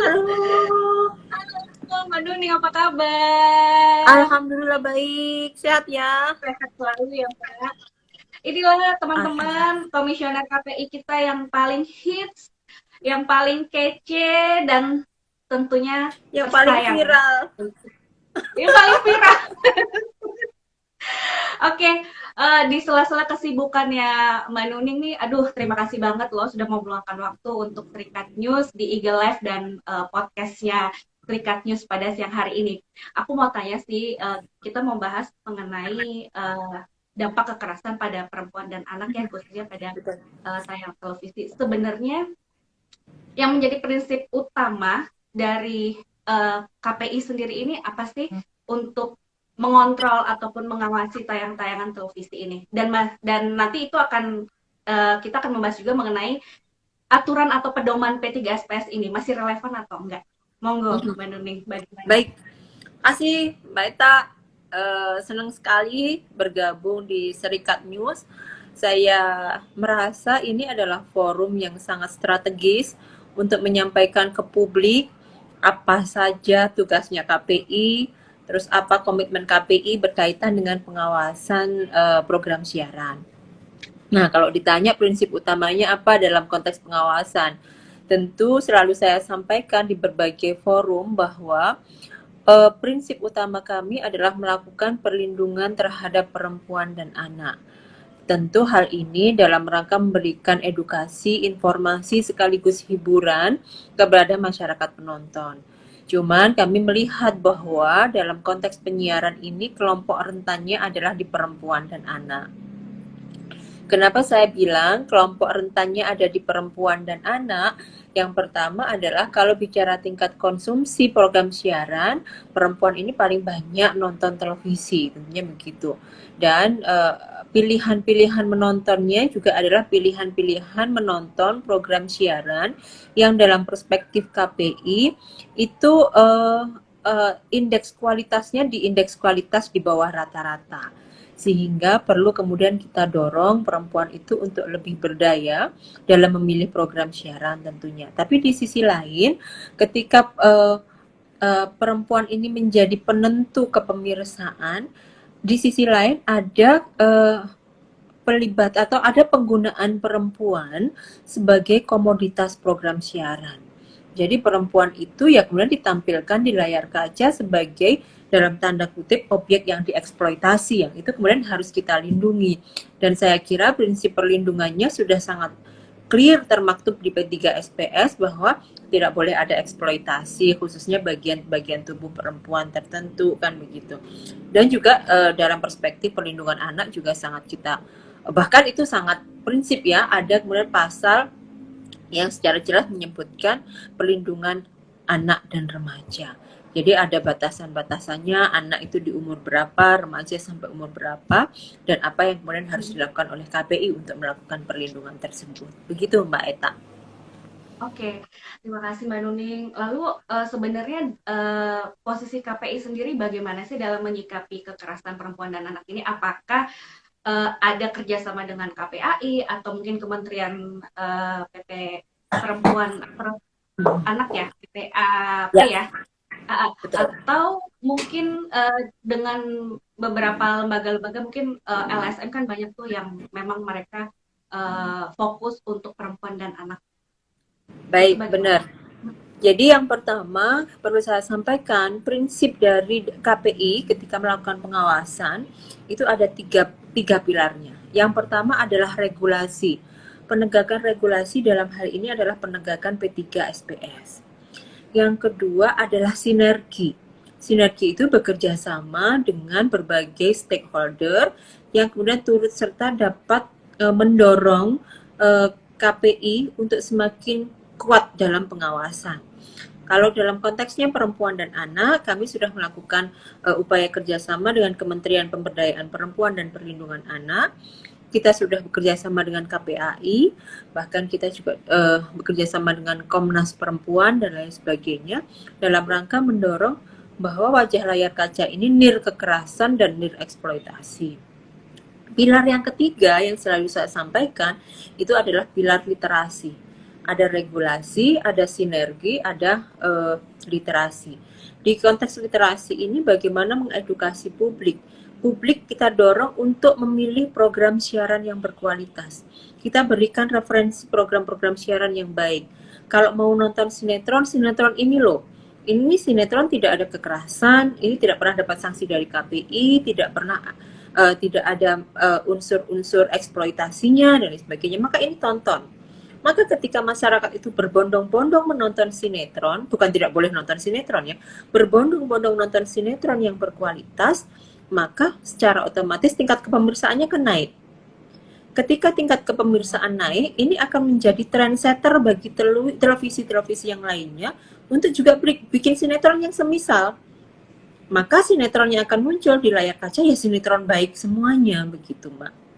Halo, Halo, Mbak Nuning, apa kabar? alhamdulillah baik, sehat ya. Sehat selalu ya, Mbak. Inilah teman-teman Alhamdulillah. komisioner KPI kita yang paling hits, yang paling kece, dan tentunya Yang paling tersayang. viral. Yang paling viral. Oke, di sela-sela kesibukannya Mbak Nuning nih, aduh terima kasih banget loh sudah mau meluangkan waktu untuk Serikat News di Eagle Live dan podcastnya Serikat News pada siang hari ini. Aku mau tanya sih, kita mau bahas mengenai dampak kekerasan pada perempuan dan anak ya, khususnya pada Betul. tayang televisi. Sebenarnya yang menjadi prinsip utama dari KPI sendiri ini apa sih untuk mengontrol ataupun mengawasi tayang-tayangan televisi ini? Dan nanti itu akan kita akan membahas juga mengenai aturan atau pedoman P3SPS ini masih relevan atau enggak? Monggo, Mhm. Mbak Nuning, bagaimana? Baik, kasih Mbak Eta. Senang sekali bergabung di Serikat News. Saya merasa ini adalah forum yang sangat strategis untuk menyampaikan ke publik apa saja tugasnya KPI, terus apa komitmen KPI berkaitan dengan pengawasan program siaran. Nah, kalau ditanya prinsip utamanya apa dalam konteks pengawasan, tentu selalu saya sampaikan di berbagai forum bahwa prinsip utama kami adalah melakukan perlindungan terhadap perempuan dan anak. Tentu hal ini dalam rangka memberikan edukasi, informasi sekaligus hiburan kepada masyarakat penonton. Cuman kami melihat bahwa dalam konteks penyiaran ini kelompok rentannya adalah di perempuan dan anak. Kenapa saya bilang kelompok rentannya ada di perempuan dan anak? Yang pertama adalah kalau bicara tingkat konsumsi program siaran, perempuan ini paling banyak nonton televisi, tentunya begitu. Dan pilihan-pilihan menontonnya juga adalah pilihan-pilihan menonton program siaran yang dalam perspektif KPI itu indeks kualitasnya di indeks kualitas di bawah rata-rata, sehingga perlu kemudian kita dorong perempuan itu untuk lebih berdaya dalam memilih program siaran tentunya. Tapi di sisi lain, ketika perempuan ini menjadi penentu kepemirsaan, di sisi lain ada pelibat atau ada penggunaan perempuan sebagai komoditas program siaran. Jadi perempuan itu ya kemudian ditampilkan di layar kaca sebagai dalam tanda kutip objek yang dieksploitasi, yang itu kemudian harus kita lindungi. Dan saya kira prinsip perlindungannya sudah sangat clear termaktub di P3SPS bahwa tidak boleh ada eksploitasi khususnya bagian-bagian tubuh perempuan tertentu kan begitu. Dan juga dalam perspektif perlindungan anak juga sangat kita, bahkan itu sangat prinsip ya, ada kemudian pasal yang secara jelas menyebutkan perlindungan anak dan remaja. Jadi ada batasan-batasannya, anak itu di umur berapa, remaja sampai umur berapa, dan apa yang kemudian harus dilakukan oleh KPI untuk melakukan perlindungan tersebut. Begitu Mbak Eta. Oke, terima kasih Mbak Nuning. Lalu sebenarnya posisi KPI sendiri bagaimana sih dalam menyikapi kekerasan perempuan dan anak ini? Apakah ada kerjasama dengan KPAI atau mungkin Kementerian PP Perempuan Anak ya, PPAP Ya, ya, betul. atau mungkin dengan beberapa lembaga-lembaga mungkin LSM kan banyak tuh yang memang mereka fokus untuk perempuan dan anak itu Baik, bagaimana? benar. Jadi yang pertama perlu saya sampaikan, prinsip dari KPI ketika melakukan pengawasan itu ada tiga pilarnya. Yang pertama adalah regulasi. Penegakan regulasi dalam hal ini adalah penegakan P3SPS. Yang kedua adalah sinergi. Sinergi itu bekerja sama dengan berbagai stakeholder yang kemudian turut serta dapat mendorong KPI untuk semakin kuat dalam pengawasan. Kalau dalam konteksnya perempuan dan anak, kami sudah melakukan upaya kerjasama dengan Kementerian Pemberdayaan Perempuan dan Perlindungan Anak. Kita sudah bekerja sama dengan KPAI, bahkan kita juga bekerja sama dengan Komnas Perempuan dan lain sebagainya, dalam rangka mendorong bahwa wajah layar kaca ini nir kekerasan dan nir eksploitasi. Pilar yang ketiga yang selalu saya sampaikan itu adalah pilar literasi. Ada regulasi, ada sinergi, ada literasi. Di konteks literasi ini bagaimana mengedukasi publik. Publik kita dorong untuk memilih program siaran yang berkualitas. Kita berikan referensi program-program siaran yang baik. Kalau mau nonton sinetron, sinetron ini loh. Ini sinetron tidak ada kekerasan, ini tidak pernah dapat sanksi dari KPI, tidak ada unsur-unsur eksploitasinya dan lain sebagainya. Maka ini tonton. Maka ketika masyarakat itu berbondong-bondong menonton sinetron, bukan tidak boleh nonton sinetron ya, berbondong-bondong nonton sinetron yang berkualitas, maka secara otomatis tingkat kepemirsaannya akan naik. Ketika tingkat kepemirsaan naik, ini akan menjadi trendsetter bagi televisi-televisi yang lainnya untuk juga bikin sinetron yang semisal. Maka sinetron yang akan muncul di layar kaca ya sinetron baik semuanya, begitu Mbak.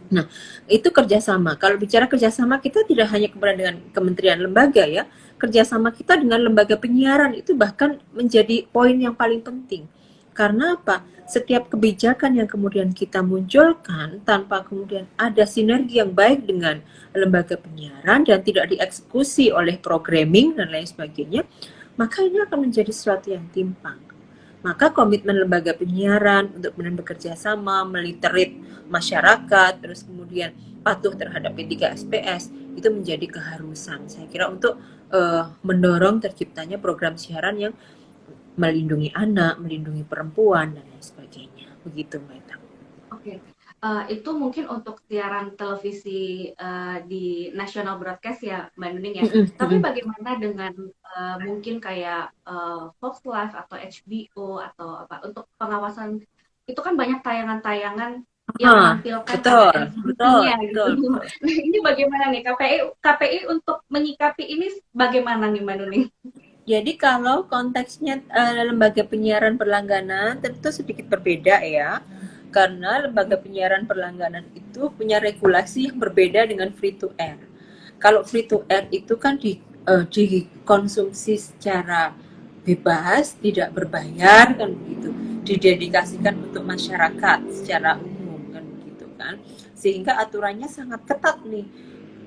Nah, itu kerjasama. Kalau bicara kerjasama, kita tidak hanya dengan kementerian lembaga ya, kerjasama kita dengan lembaga penyiaran itu bahkan menjadi poin yang paling penting. Karena apa? Setiap kebijakan yang kemudian kita munculkan tanpa kemudian ada sinergi yang baik dengan lembaga penyiaran dan tidak dieksekusi oleh programming dan lain sebagainya, maka ini akan menjadi sesuatu yang timpang. Maka komitmen lembaga penyiaran untuk kemudian bekerja sama, meliterate masyarakat, terus kemudian patuh terhadap P3SPS, itu menjadi keharusan. Saya kira untuk mendorong terciptanya program siaran yang melindungi anak, melindungi perempuan, dan lain sebagainya. Begitu, Mbak Ita. Oke. Itu mungkin untuk siaran televisi di national broadcast ya, Mbak Nuning ya. Tapi bagaimana dengan mungkin kayak Fox Live atau HBO atau apa untuk pengawasan, itu kan banyak tayangan-tayangan yang menampilkan betul, gitu. Nah, ini bagaimana nih KPI untuk menyikapi ini bagaimana nih Mbak Nuning? Jadi kalau konteksnya lembaga penyiaran berlangganan tentu sedikit berbeda ya. Karena lembaga penyiaran berlangganan itu punya regulasi yang berbeda dengan free to air. Kalau free to air itu kan dikonsumsi secara bebas, tidak berbayar kan begitu, didedikasikan untuk masyarakat secara umum kan begitu kan, sehingga aturannya sangat ketat nih.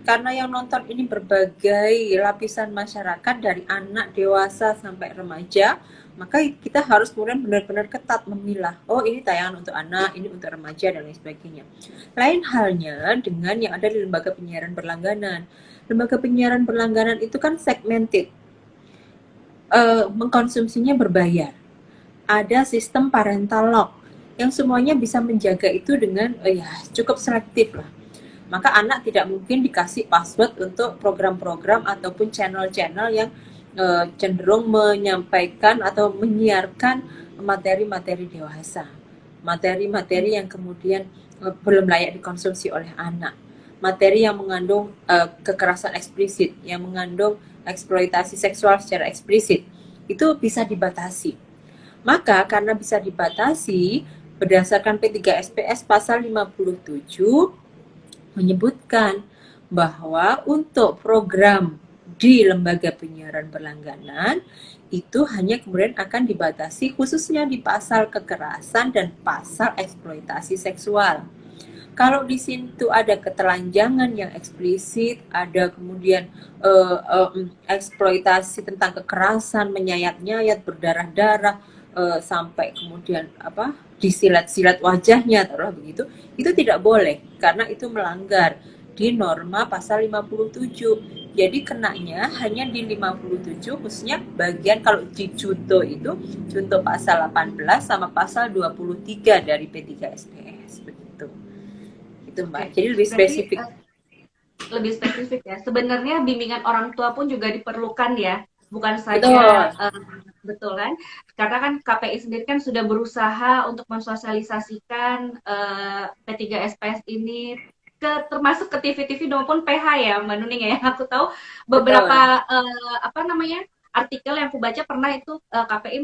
Karena yang nonton ini berbagai lapisan masyarakat dari anak, dewasa sampai remaja, maka kita harus kemudian benar-benar ketat memilah. Oh, ini tayangan untuk anak, ini untuk remaja dan lain sebagainya. Lain halnya dengan yang ada di lembaga penyiaran berlangganan. Lembaga penyiaran berlangganan itu kan segmented, mengkonsumsinya berbayar. Ada sistem parental lock yang semuanya bisa menjaga itu dengan ya cukup selektif lah. Maka anak tidak mungkin dikasih password untuk program-program ataupun channel-channel yang cenderung menyampaikan atau menyiarkan materi-materi dewasa, materi-materi yang kemudian belum layak dikonsumsi oleh anak, materi yang mengandung kekerasan eksplisit, yang mengandung eksploitasi seksual secara eksplisit, itu bisa dibatasi. Maka karena bisa dibatasi, berdasarkan P3SPS pasal 57 menyebutkan bahwa untuk program di lembaga penyiaran berlangganan itu hanya kemudian akan dibatasi khususnya di pasal kekerasan dan pasal eksploitasi seksual. Kalau di situ ada ketelanjangan yang eksplisit, ada kemudian eksploitasi tentang kekerasan, menyayat-nyayat, berdarah-darah, sampai kemudian disilat-silat wajahnya, taruhlah begitu, itu tidak boleh karena itu melanggar di norma pasal 57. Jadi kenanya hanya di 57 khususnya bagian kalau di junto itu junto pasal 18 sama pasal 23 dari P3SPS begitu. Itu Mbak. Jadi lebih spesifik. Lebih spesifik ya. Sebenarnya bimbingan orang tua pun juga diperlukan ya. Bukan saja betul kan? Karena kan KPI sendiri kan sudah berusaha untuk mensosialisasikan P3SPS ini termasuk ke TV-TV maupun PH ya Mbak Nuning ya. Aku tahu beberapa artikel yang aku baca pernah itu KPI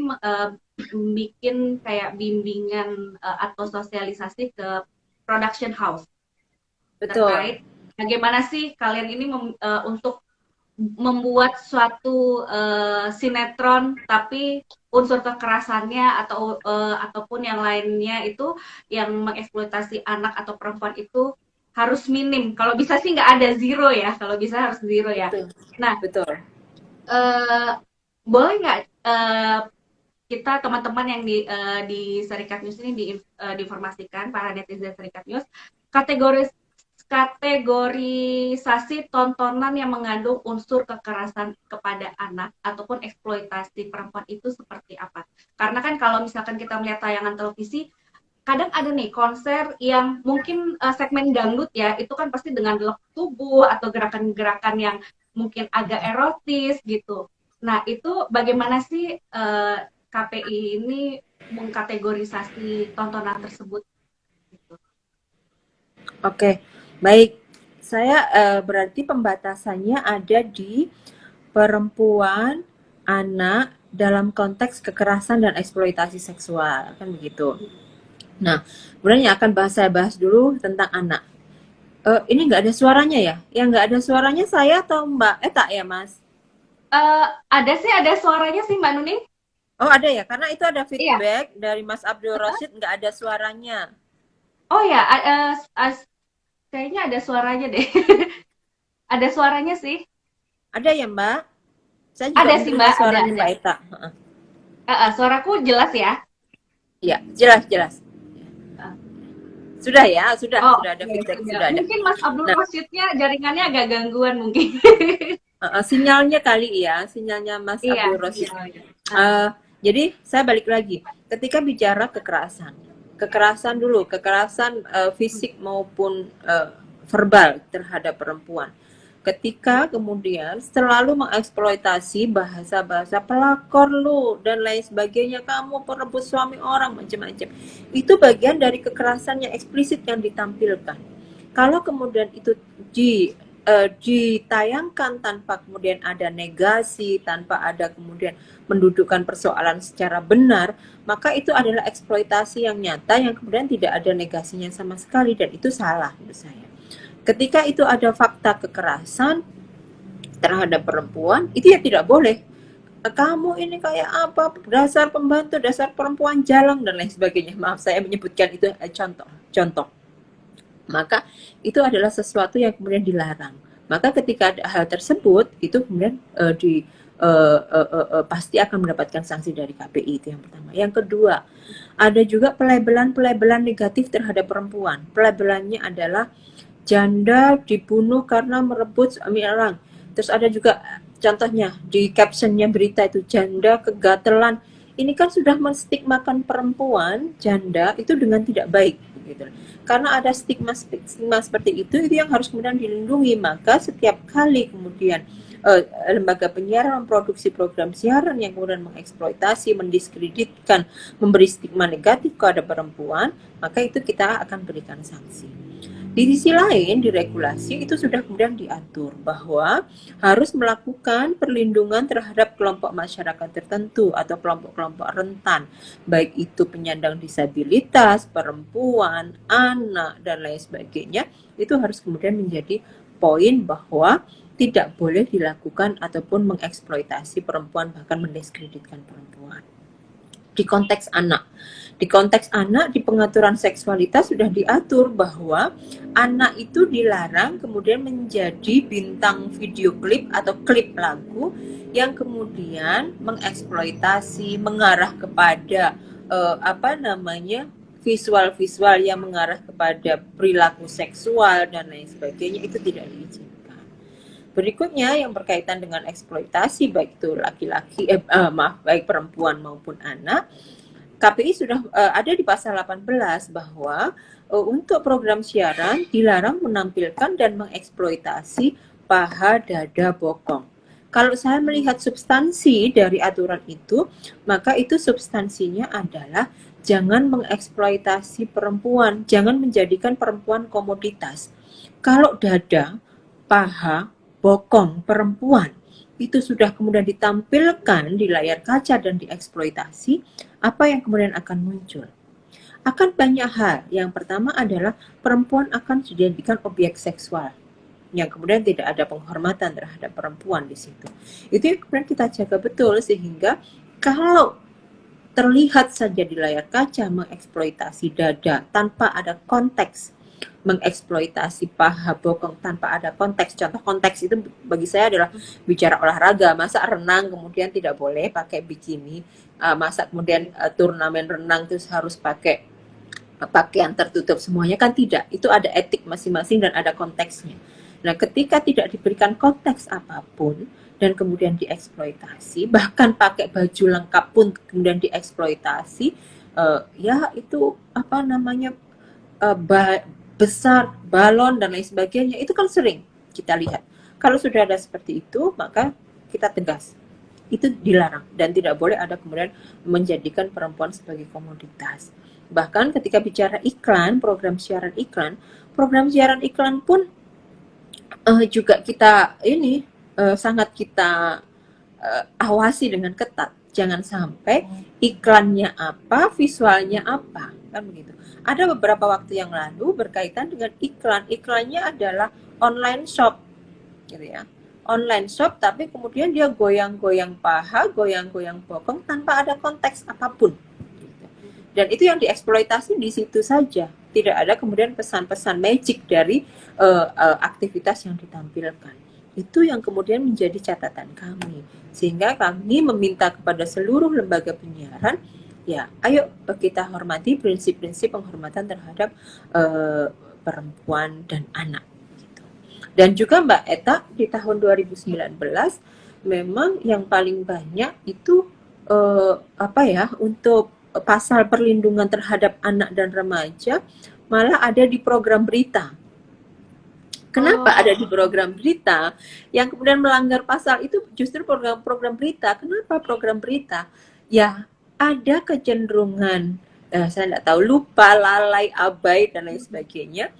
bikin kayak bimbingan atau sosialisasi ke production house. Betul. Terkait bagaimana sih kalian ini untuk membuat suatu sinetron tapi unsur kekerasannya ataupun yang lainnya itu yang mengeksploitasi anak atau perempuan itu harus minim. Kalau bisa sih nggak ada zero ya. Kalau bisa harus zero ya. Betul. Nah, Betul. eh, boleh nggak kita teman-teman yang di Serikat News ini diinformasikan para netizen Serikat News kategorisasi tontonan yang mengandung unsur kekerasan kepada anak ataupun eksploitasi perempuan itu seperti apa? Karena kan kalau misalkan kita melihat tayangan televisi, kadang ada nih konser yang mungkin segmen dangdut ya, itu kan pasti dengan gelak tubuh atau gerakan-gerakan yang mungkin agak erotis gitu. Nah, itu bagaimana sih KPI ini mengkategorisasi tontonan tersebut? Gitu. Oke, baik. Saya berarti pembatasannya ada di perempuan, anak dalam konteks kekerasan dan eksploitasi seksual, kan begitu. Nah, kemudian yang akan saya bahas dulu tentang anak. Ini nggak ada suaranya ya? Yang nggak ada suaranya saya atau Mbak Eta ya, Mas? Ada sih, ada suaranya sih Mbak Nuning. Oh, ada ya? Karena itu ada Iya. feedback dari Mas Abdul Rosyid nggak ada suaranya. Oh ya, kayaknya ada suaranya deh. Ada suaranya sih. Ada ya, Mbak? Saya juga Ada sih menerima Mbak, ada. suaranya Mbak Eta. Suaraku jelas ya? Iya, jelas, jelas. Uh, Sudah ya, sudah oh, ada okay, feedback, sudah. sudah ada. Mungkin Mas Abdul Nah, Rosyidnya jaringannya agak gangguan mungkin. sinyalnya kali ya, sinyalnya Mas Iya, Abdul Rosyid. iya. Jadi saya balik lagi, ketika bicara kekerasan dulu, kekerasan fisik maupun verbal terhadap perempuan. Ketika kemudian selalu mengeksploitasi bahasa-bahasa pelakor lu dan lain sebagainya, kamu perebut suami orang, macam-macam. Itu bagian dari kekerasan yang eksplisit yang ditampilkan. Kalau kemudian itu ditayangkan tanpa kemudian ada negasi, tanpa ada kemudian mendudukkan persoalan secara benar, maka itu adalah eksploitasi yang nyata yang kemudian tidak ada negasinya sama sekali, dan itu salah menurut saya. Ketika itu ada fakta kekerasan terhadap perempuan, itu ya tidak boleh. Kamu ini kayak apa, dasar pembantu, dasar perempuan jalang, dan lain sebagainya. Maaf saya menyebutkan itu contoh. Maka itu adalah sesuatu yang kemudian dilarang. Maka ketika ada hal tersebut, itu kemudian pasti akan mendapatkan sanksi dari KPI, itu yang pertama. Yang kedua, ada juga pelabelan negatif terhadap perempuan. Pelabelannya adalah janda dibunuh karena merebut suami orang. Terus ada juga contohnya di captionnya berita itu, janda kegatelan. Ini kan sudah menstigmakan perempuan janda itu dengan tidak baik, gitu. Karena ada stigma seperti itu yang harus kemudian dilindungi. Maka setiap kali kemudian lembaga penyiaran memproduksi program siaran yang kemudian mengeksploitasi, mendiskreditkan, memberi stigma negatif kepada perempuan, maka itu kita akan berikan sanksi. Di sisi lain, di regulasi itu sudah kemudian diatur bahwa harus melakukan perlindungan terhadap kelompok masyarakat tertentu atau kelompok-kelompok rentan, baik itu penyandang disabilitas, perempuan, anak, dan lain sebagainya. Itu harus kemudian menjadi poin bahwa tidak boleh dilakukan ataupun mengeksploitasi perempuan, bahkan mendiskreditkan perempuan. Di konteks anak, di pengaturan seksualitas sudah diatur bahwa anak itu dilarang kemudian menjadi bintang video klip atau klip lagu yang kemudian mengeksploitasi, mengarah kepada visual-visual yang mengarah kepada perilaku seksual dan lain sebagainya, itu tidak diizinkan. Berikutnya yang berkaitan dengan eksploitasi, baik itu baik perempuan maupun anak, KPI sudah ada di pasal 18 bahwa untuk program siaran dilarang menampilkan dan mengeksploitasi paha, dada, bokong. Kalau saya melihat substansi dari aturan itu, maka itu substansinya adalah jangan mengeksploitasi perempuan, jangan menjadikan perempuan komoditas. Kalau dada, paha, bokong perempuan itu sudah kemudian ditampilkan di layar kaca dan dieksploitasi, apa yang kemudian akan muncul? Akan banyak hal. Yang pertama adalah perempuan akan dijadikan objek seksual, yang kemudian tidak ada penghormatan terhadap perempuan di situ. Itu yang kemudian kita jaga betul, sehingga kalau terlihat saja di layar kaca mengeksploitasi dada tanpa ada konteks mengeksploitasi paha bokong tanpa ada konteks. Contoh konteks itu bagi saya adalah bicara olahraga. Masa renang kemudian tidak boleh pakai bikini, masa kemudian turnamen renang terus harus pakai pakaian tertutup semuanya, kan tidak. Itu ada etik masing-masing dan ada konteksnya. Nah, ketika tidak diberikan konteks apapun dan kemudian dieksploitasi, bahkan pakai baju lengkap pun kemudian dieksploitasi, ya itu apa namanya, besar, balon dan lain sebagainya, itu kan sering kita lihat. Kalau sudah ada seperti itu, maka kita tegas. Itu dilarang dan tidak boleh ada kemudian menjadikan perempuan sebagai komoditas. Bahkan ketika bicara iklan, program siaran iklan pun juga kita ini sangat kita awasi dengan ketat. Jangan sampai iklannya apa, visualnya apa, kan begitu. Ada beberapa waktu yang lalu berkaitan dengan iklannya adalah online shop, gitu ya. Online shop, tapi kemudian dia goyang-goyang paha, goyang-goyang bokong tanpa ada konteks apapun. Dan itu yang dieksploitasi di situ saja. Tidak ada kemudian pesan-pesan magic dari aktivitas yang ditampilkan. Itu yang kemudian menjadi catatan kami. Sehingga kami meminta kepada seluruh lembaga penyiaran, ya ayo kita hormati prinsip-prinsip penghormatan terhadap perempuan dan anak. Dan juga Mbak Eta, di tahun 2019 memang yang paling banyak itu untuk pasal perlindungan terhadap anak dan remaja malah ada di program berita. Kenapa ada di program berita? Yang kemudian melanggar pasal itu justru program berita. Kenapa program berita? Ya, ada kecenderungan, saya tidak tahu, lupa, lalai, abai, dan lain sebagainya,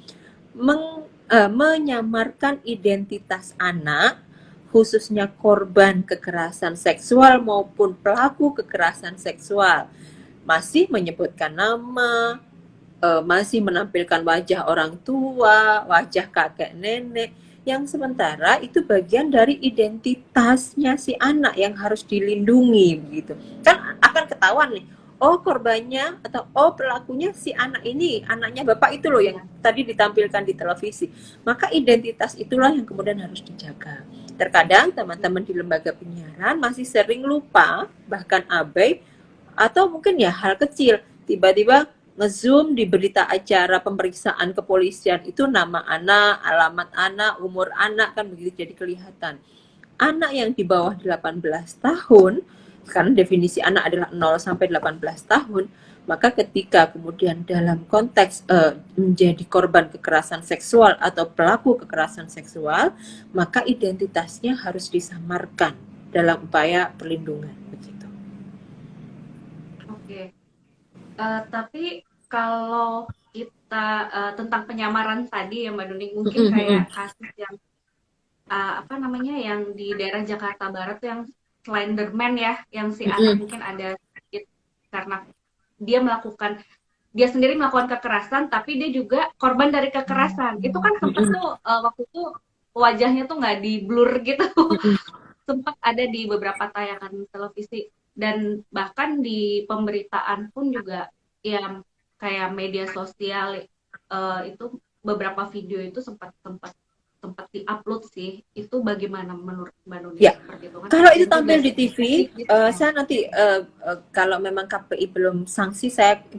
menyamarkan identitas anak, khususnya korban kekerasan seksual maupun pelaku kekerasan seksual. Masih menyebutkan nama, masih menampilkan wajah orang tua, wajah kakek nenek, yang sementara itu bagian dari identitasnya si anak yang harus dilindungi, begitu. Kan akan ketahuan nih, oh korbannya atau oh pelakunya si anak ini, anaknya bapak itu loh yang tadi ditampilkan di televisi. Maka identitas itulah yang kemudian harus dijaga. Terkadang teman-teman di lembaga penyiaran masih sering lupa, bahkan abai, atau mungkin ya hal kecil, tiba-tiba nge-zoom di berita acara pemeriksaan kepolisian itu nama anak, alamat anak, umur anak, kan begitu jadi kelihatan. Anak yang di bawah 18 tahun, karena definisi anak adalah 0 sampai 18 tahun, maka ketika kemudian dalam konteks menjadi korban kekerasan seksual atau pelaku kekerasan seksual, maka identitasnya harus disamarkan dalam upaya perlindungan. Oke. Tapi kalau kita tentang penyamaran tadi ya Mbak Nuning, mungkin kayak kasus yang yang di daerah Jakarta Barat tuh yang Slenderman ya, yang si anak mungkin ada sedikit karena dia sendiri melakukan kekerasan, tapi dia juga korban dari kekerasan. Itu kan sempat tuh waktu itu wajahnya tuh nggak di blur gitu, sempat ada di beberapa tayangan televisi. Dan bahkan di pemberitaan pun juga yang kayak media sosial itu beberapa video itu sempat diupload sih. Itu bagaimana menurut Mbak Nuni? Ya, seperti itu kan? kalau itu tampil di TV, saya nanti kalau memang KPI belum sanksi,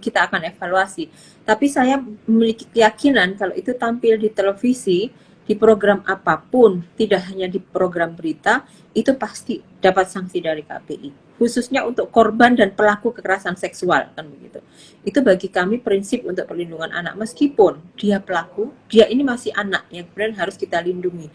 kita akan evaluasi. Tapi saya memiliki keyakinan kalau itu tampil di televisi, di program apapun, tidak hanya di program berita, itu pasti dapat sanksi dari KPI. Khususnya untuk korban dan pelaku kekerasan seksual, kan begitu. Itu bagi kami prinsip untuk perlindungan anak, meskipun dia pelaku, dia ini masih anak yang kemudian harus kita lindungi.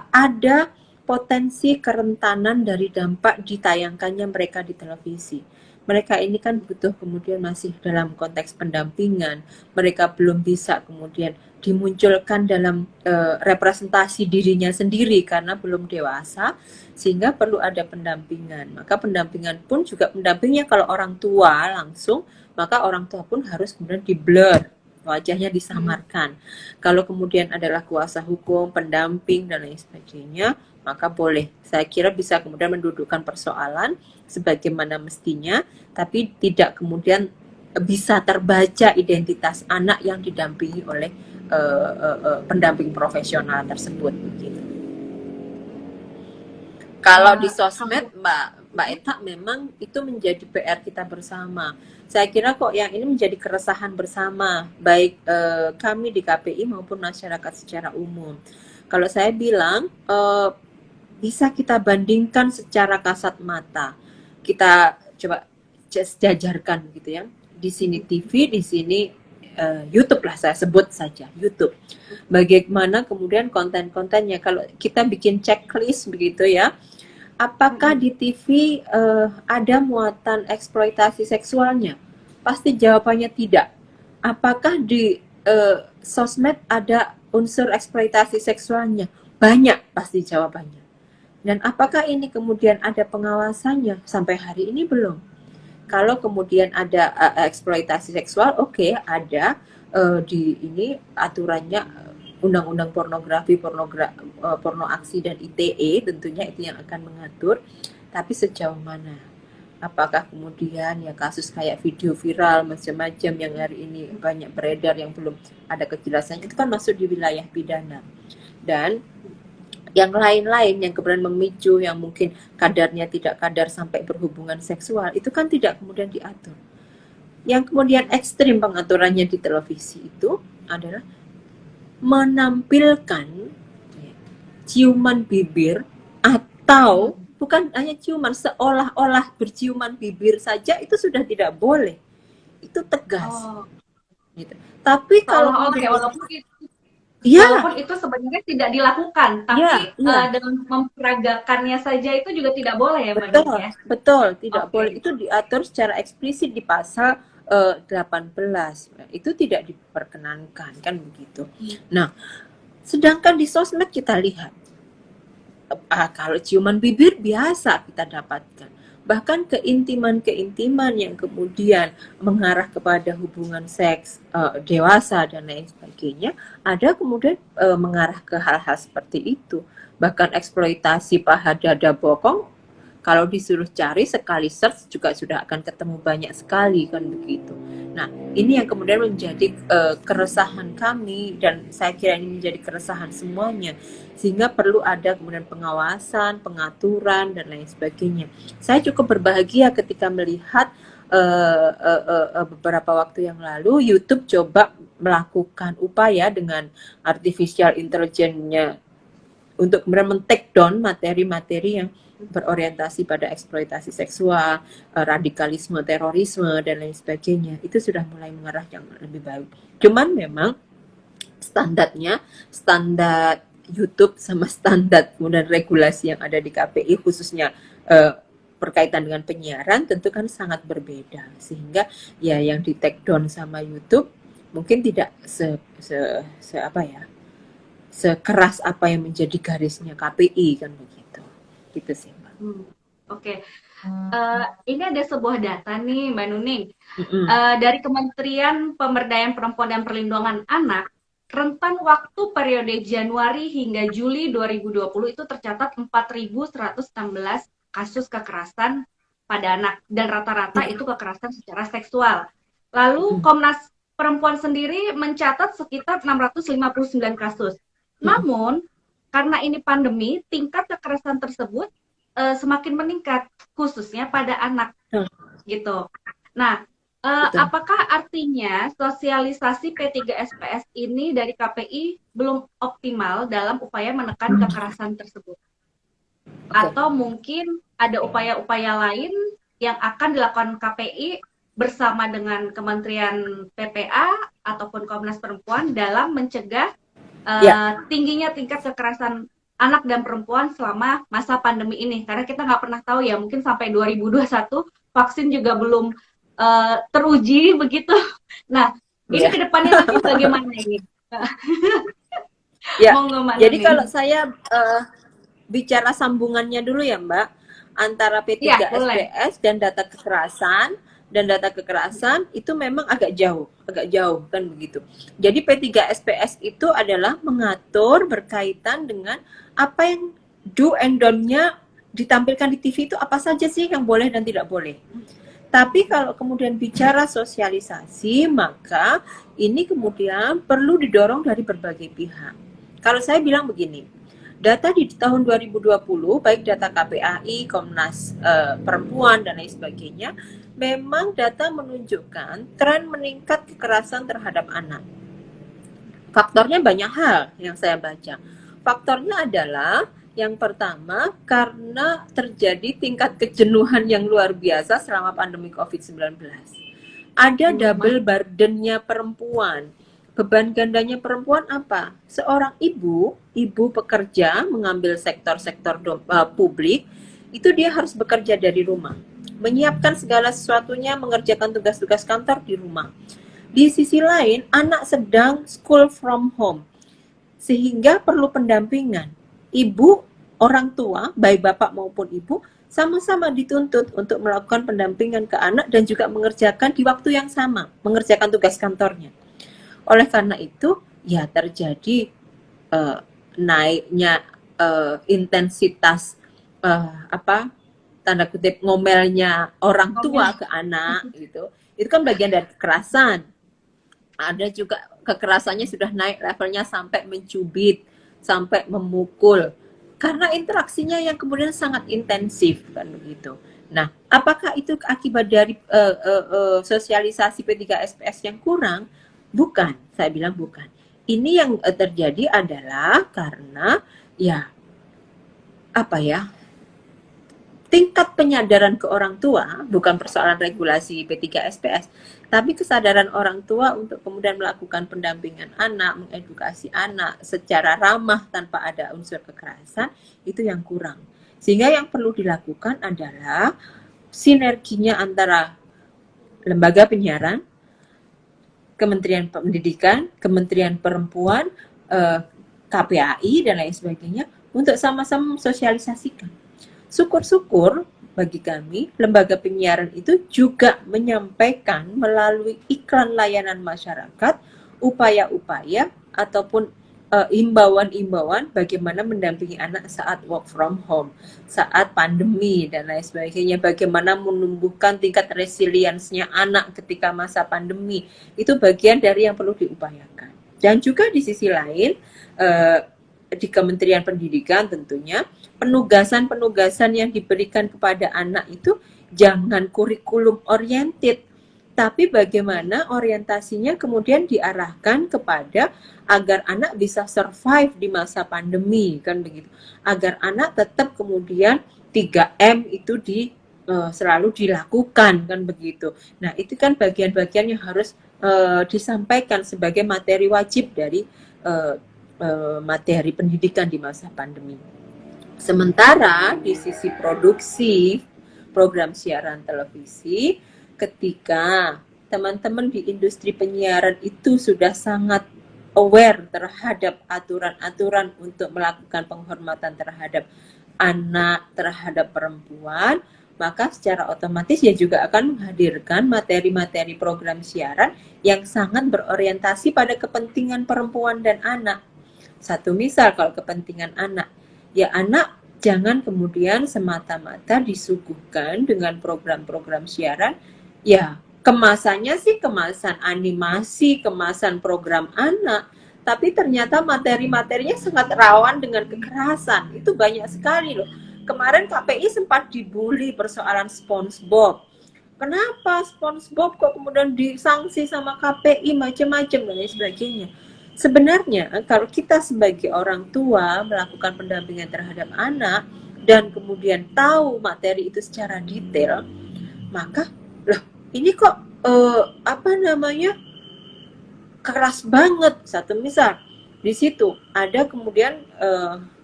Ada potensi kerentanan dari dampak ditayangkannya mereka di televisi. Mereka ini kan butuh kemudian masih dalam konteks pendampingan. Mereka belum bisa kemudian dimunculkan dalam representasi dirinya sendiri karena belum dewasa, sehingga perlu ada pendampingan. Maka pendampingan pun juga pendampingnya kalau orang tua langsung, maka orang tua pun harus kemudian di-blur, wajahnya disamarkan. Kalau kemudian adalah kuasa hukum, pendamping, dan lain sebagainya, maka boleh. Saya kira bisa kemudian mendudukkan persoalan sebagaimana mestinya, tapi tidak kemudian bisa terbaca identitas anak yang didampingi oleh pendamping profesional tersebut begitu. Kalau di sosmed, Mbak Eta, memang itu menjadi PR kita bersama. Saya kira kok yang ini menjadi keresahan bersama, baik kami di KPI maupun masyarakat secara umum. Kalau saya bilang, bisa kita bandingkan secara kasat mata. Kita coba jajarkan gitu ya. Di sini TV, di sini YouTube lah, saya sebut saja YouTube. Bagaimana kemudian konten-kontennya, kalau kita bikin checklist begitu ya, apakah di TV ada muatan eksploitasi seksualnya? Pasti jawabannya tidak. Apakah di sosmed ada unsur eksploitasi seksualnya? Banyak pasti jawabannya. Dan apakah ini kemudian ada pengawasannya? Sampai hari ini belum. Kalau kemudian ada eksploitasi seksual, oke, ada di ini aturannya undang-undang pornografi, porno aksi dan ITE, tentunya itu yang akan mengatur. Tapi sejauh mana? Apakah kemudian ya kasus kayak video viral macam-macam yang hari ini banyak beredar yang belum ada kejelasan, itu kan masuk di wilayah pidana. Dan yang lain-lain yang kemudian memicu, yang mungkin kadarnya tidak kadar sampai berhubungan seksual, itu kan tidak kemudian diatur. Yang kemudian ekstrim pengaturannya di televisi itu adalah menampilkan ciuman bibir, atau bukan hanya ciuman, seolah-olah berciuman bibir saja itu sudah tidak boleh. Itu tegas. Gitu. Tapi kalau walaupun itu sebenarnya tidak dilakukan, tapi dengan memperagakannya saja itu juga tidak boleh ya, Mbak Nini ya? Betul, tidak boleh. Itu diatur secara eksplisit di pasal 18. Itu tidak diperkenankan, kan begitu. Nah, sedangkan di sosmed kita lihat, kalau ciuman bibir biasa kita dapatkan. Bahkan keintiman-keintiman yang kemudian mengarah kepada hubungan seks dewasa dan lain sebagainya, ada kemudian mengarah ke hal-hal seperti itu. Bahkan eksploitasi paha dada bokong, kalau disuruh cari sekali search juga sudah akan ketemu banyak sekali, kan begitu. Nah, ini yang kemudian menjadi keresahan kami, dan saya kira ini menjadi keresahan semuanya, sehingga perlu ada kemudian pengawasan, pengaturan dan lain sebagainya. Saya cukup berbahagia ketika melihat beberapa waktu yang lalu YouTube coba melakukan upaya dengan artificial intelligence-nya untuk kemudian men-take down materi-materi yang berorientasi pada eksploitasi seksual, radikalisme, terorisme, dan lain sebagainya. Itu sudah mulai mengarah yang lebih baik. Cuman memang standarnya, standar YouTube sama standar kemudian regulasi yang ada di KPI, khususnya berkaitan dengan penyiaran, tentu kan sangat berbeda. Sehingga ya yang di take down sama YouTube mungkin tidak sekeras apa yang menjadi garisnya KPI, kan begitu. Gitu sih, Mbak. Oke. Ini ada sebuah data nih, Mbak Nuning. Dari Kementerian Pemberdayaan Perempuan dan Perlindungan Anak, rentan waktu periode Januari hingga Juli 2020 itu tercatat 4.116 kasus kekerasan pada anak, dan rata-rata itu kekerasan secara seksual. Lalu Komnas Perempuan sendiri mencatat sekitar 659 kasus. Namun karena ini pandemi, tingkat kekerasan tersebut semakin meningkat, khususnya pada anak, gitu. Nah, apakah artinya sosialisasi P3SPS ini dari KPI belum optimal dalam upaya menekan kekerasan tersebut? Atau mungkin ada upaya-upaya lain yang akan dilakukan KPI bersama dengan Kementerian PPA ataupun Komnas Perempuan dalam mencegah tingginya tingkat kekerasan anak dan perempuan selama masa pandemi ini, karena kita nggak pernah tahu ya, mungkin sampai 2021 vaksin juga belum teruji begitu. Nah, ini kedepannya nanti bagaimana ini? Jadi kalau saya bicara sambungannya dulu ya, Mbak, antara P3SPS dan data kekerasan itu memang agak jauh kan begitu. Jadi P3SPS itu adalah mengatur berkaitan dengan apa yang do and don't-nya ditampilkan di TV itu apa saja sih yang boleh dan tidak boleh. Tapi kalau kemudian bicara sosialisasi, maka ini kemudian perlu didorong dari berbagai pihak. Kalau saya bilang begini, data di tahun 2020, baik data KPAI, Komnas Perempuan, dan lain sebagainya, memang data menunjukkan tren meningkat kekerasan terhadap anak. Faktornya banyak hal yang saya baca. Faktornya adalah yang pertama, karena terjadi tingkat kejenuhan yang luar biasa selama pandemi COVID-19. Ada double burden-nya perempuan. Beban gandanya perempuan apa? Seorang ibu pekerja mengambil sektor-sektor publik, itu dia harus bekerja dari rumah. Menyiapkan segala sesuatunya, mengerjakan tugas-tugas kantor di rumah. Di sisi lain, anak sedang school from home, sehingga perlu pendampingan. Ibu, orang tua, baik bapak maupun ibu, sama-sama dituntut untuk melakukan pendampingan ke anak dan juga mengerjakan di waktu yang sama, mengerjakan tugas kantornya. Oleh karena itu, ya terjadi naiknya intensitas tanda kutip ngomelnya orang tua ke anak gitu. Itu kan bagian dari kekerasan. Ada juga kekerasannya sudah naik levelnya sampai mencubit, sampai memukul, karena interaksinya yang kemudian sangat intensif kan begitu. Nah, apakah itu akibat dari sosialisasi P3SPS yang kurang? Bukan, saya bilang bukan. Ini yang terjadi adalah karena tingkat penyadaran ke orang tua, bukan persoalan regulasi P3SPS, tapi kesadaran orang tua untuk kemudian melakukan pendampingan anak, mengedukasi anak secara ramah tanpa ada unsur kekerasan, itu yang kurang. Sehingga yang perlu dilakukan adalah sinerginya antara lembaga penyiaran, Kementerian Pendidikan, Kementerian Perempuan, KPAI, dan lain sebagainya, untuk sama-sama mensosialisasikan. Syukur-syukur bagi kami, lembaga penyiaran itu juga menyampaikan melalui iklan layanan masyarakat, upaya-upaya ataupun imbauan-imbauan bagaimana mendampingi anak saat work from home, saat pandemi, dan lain sebagainya. Bagaimana menumbuhkan tingkat resilience-nya anak ketika masa pandemi. Itu bagian dari yang perlu diupayakan. Dan juga di sisi lain, di Kementerian Pendidikan tentunya, penugasan-penugasan yang diberikan kepada anak itu jangan kurikulum oriented, tapi bagaimana orientasinya kemudian diarahkan kepada agar anak bisa survive di masa pandemi, kan begitu. Agar anak tetap kemudian 3M itu selalu dilakukan, kan begitu. Nah, itu kan bagian-bagian yang harus disampaikan sebagai materi wajib dari materi pendidikan di masa pandemi. Sementara di sisi produksi program siaran televisi, ketika teman-teman di industri penyiaran itu sudah sangat aware terhadap aturan-aturan untuk melakukan penghormatan terhadap anak, terhadap perempuan, maka secara otomatis ya juga akan menghadirkan materi-materi program siaran yang sangat berorientasi pada kepentingan perempuan dan anak. Satu misal kalau kepentingan anak, ya anak jangan kemudian semata-mata disuguhkan dengan program-program siaran, ya kemasannya sih kemasan animasi, kemasan program anak, tapi ternyata materi-materinya sangat rawan dengan kekerasan. Itu banyak sekali loh. Kemarin KPI sempat dibully persoalan SpongeBob. Kenapa SpongeBob kok kemudian disanksi sama KPI macam-macam dan lain sebagainya. Sebenarnya kalau kita sebagai orang tua melakukan pendampingan terhadap anak dan kemudian tahu materi itu secara detail, maka loh ini kok keras banget. Satu misal di situ ada kemudian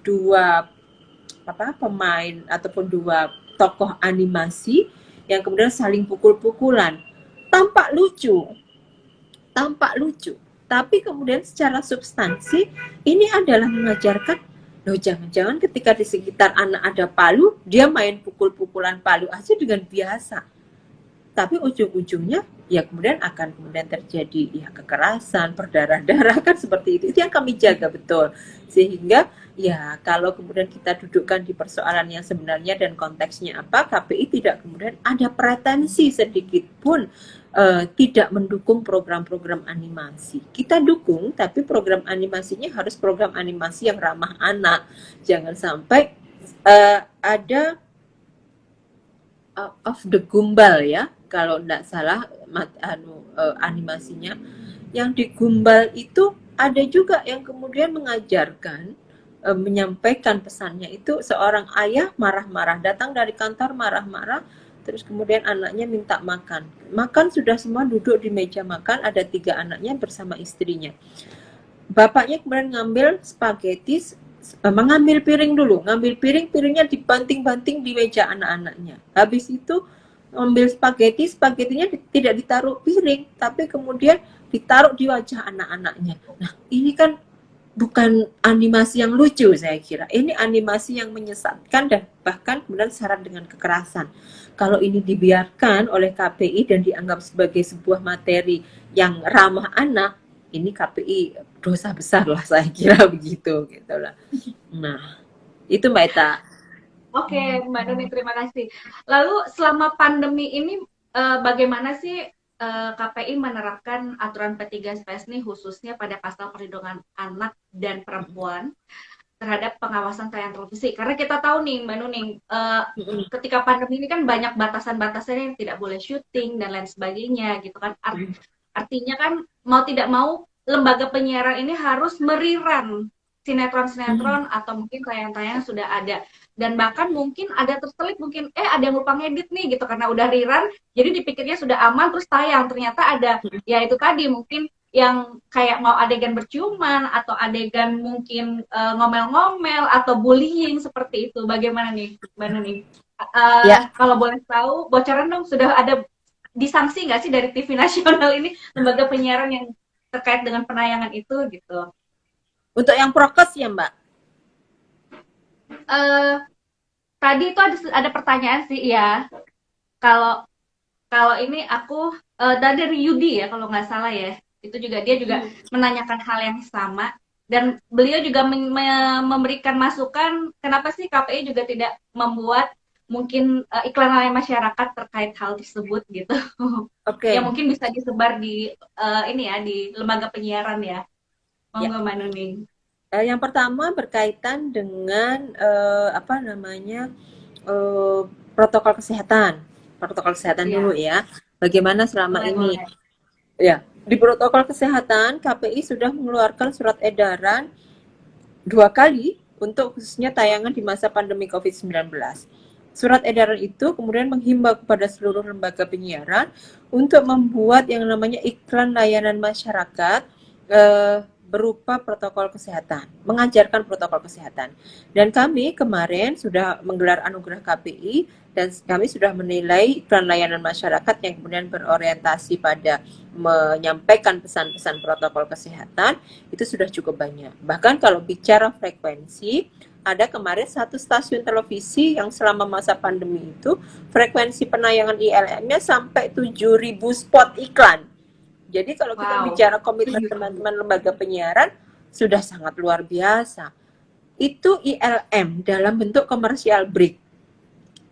dua pemain ataupun dua tokoh animasi yang kemudian saling pukul-pukulan, tampak lucu, tapi kemudian secara substansi ini adalah mengajarkan, loh jangan-jangan ketika di sekitar anak ada palu, dia main pukul-pukulan palu aja dengan biasa. Tapi ujung-ujungnya ya kemudian akan terjadi ya kekerasan, berdarah-darah kan seperti itu. Itu yang kami jaga betul. Sehingga Ya, kalau kemudian kita dudukkan di persoalan yang sebenarnya dan konteksnya apa, KPI tidak kemudian ada pretensi sedikit pun tidak mendukung program-program animasi. Kita dukung, tapi program animasinya harus program animasi yang ramah anak. Jangan sampai ada out of the gumbal ya, kalau tidak salah animasinya. Yang di gumbal itu ada juga yang kemudian mengajarkan menyampaikan pesannya itu seorang ayah marah-marah, datang dari kantor marah-marah, terus kemudian anaknya minta makan. Makan sudah semua duduk di meja makan, ada 3 anaknya bersama istrinya. Bapaknya kemudian ngambil spaghetti, mengambil piring dulu, ngambil piringnya dibanting-banting di meja anak-anaknya. Habis itu ngambil spagettinya tidak ditaruh piring, tapi kemudian ditaruh di wajah anak-anaknya. Nah, ini kan bukan animasi yang lucu saya kira. Ini animasi yang menyesatkan dan bahkan kemudian syarat dengan kekerasan. Kalau ini dibiarkan oleh KPI dan dianggap sebagai sebuah materi yang ramah anak, ini KPI dosa besar lah saya kira begitu gitu lah. Nah, itu Mbak Eta. Oke, Mbak Nuni, terima kasih. Lalu selama pandemi ini bagaimana sih KPI menerapkan aturan P3SPS ini khususnya pada pasal perlindungan anak dan perempuan terhadap pengawasan tayangan televisi? Karena kita tahu nih Mbak Nuning, ketika pandemi ini kan banyak batasan-batasan yang tidak boleh syuting dan lain sebagainya gitu kan. Artinya kan mau tidak mau lembaga penyiaran ini harus meriran sinetron-sinetron atau mungkin tayang-tayang sudah ada, dan bahkan mungkin ada terselip mungkin ada yang lupa ngedit nih gitu karena udah rerun, jadi dipikirnya sudah aman terus tayang, ternyata ada ya itu tadi mungkin yang kayak mau adegan berciuman atau adegan mungkin ngomel-ngomel atau bullying seperti itu. Bagaimana nih Mbak Nuni? Ya, Kalau boleh tahu bocoran dong, sudah ada disanksi nggak sih dari TV nasional ini lembaga penyiaran yang terkait dengan penayangan itu gitu? untuk yang prokes ya Mbak. eh Tadi itu ada pertanyaan sih ya. Kalau kalau ini aku dari Yudi ya kalau nggak salah ya. Itu juga dia juga menanyakan hal yang sama dan beliau juga memberikan masukan kenapa sih KPI juga tidak membuat mungkin iklan layanan masyarakat terkait hal tersebut gitu. Oke. Yang mungkin bisa disebar di ini ya di lembaga penyiaran ya. Ya. Monggo Mbak Nuning. Yang pertama berkaitan dengan apa namanya protokol kesehatan. Protokol kesehatan dulu ya. Bagaimana selama ini? Boleh. Ya, di protokol kesehatan KPI sudah mengeluarkan surat edaran 2 kali untuk khususnya tayangan di masa pandemi COVID-19. Surat edaran itu kemudian menghimbau kepada seluruh lembaga penyiaran untuk membuat yang namanya iklan layanan masyarakat berupa protokol kesehatan, mengajarkan protokol kesehatan. Dan kami kemarin sudah menggelar anugerah KPI dan kami sudah menilai iklan layanan masyarakat yang kemudian berorientasi pada menyampaikan pesan-pesan protokol kesehatan itu sudah cukup banyak. Bahkan kalau bicara frekuensi, ada kemarin 1 stasiun televisi yang selama masa pandemi itu frekuensi penayangan ILM-nya sampai 7.000 spot iklan. Jadi kalau kita bicara komitmen teman-teman lembaga penyiaran sudah sangat luar biasa. Itu ILM dalam bentuk komersial break.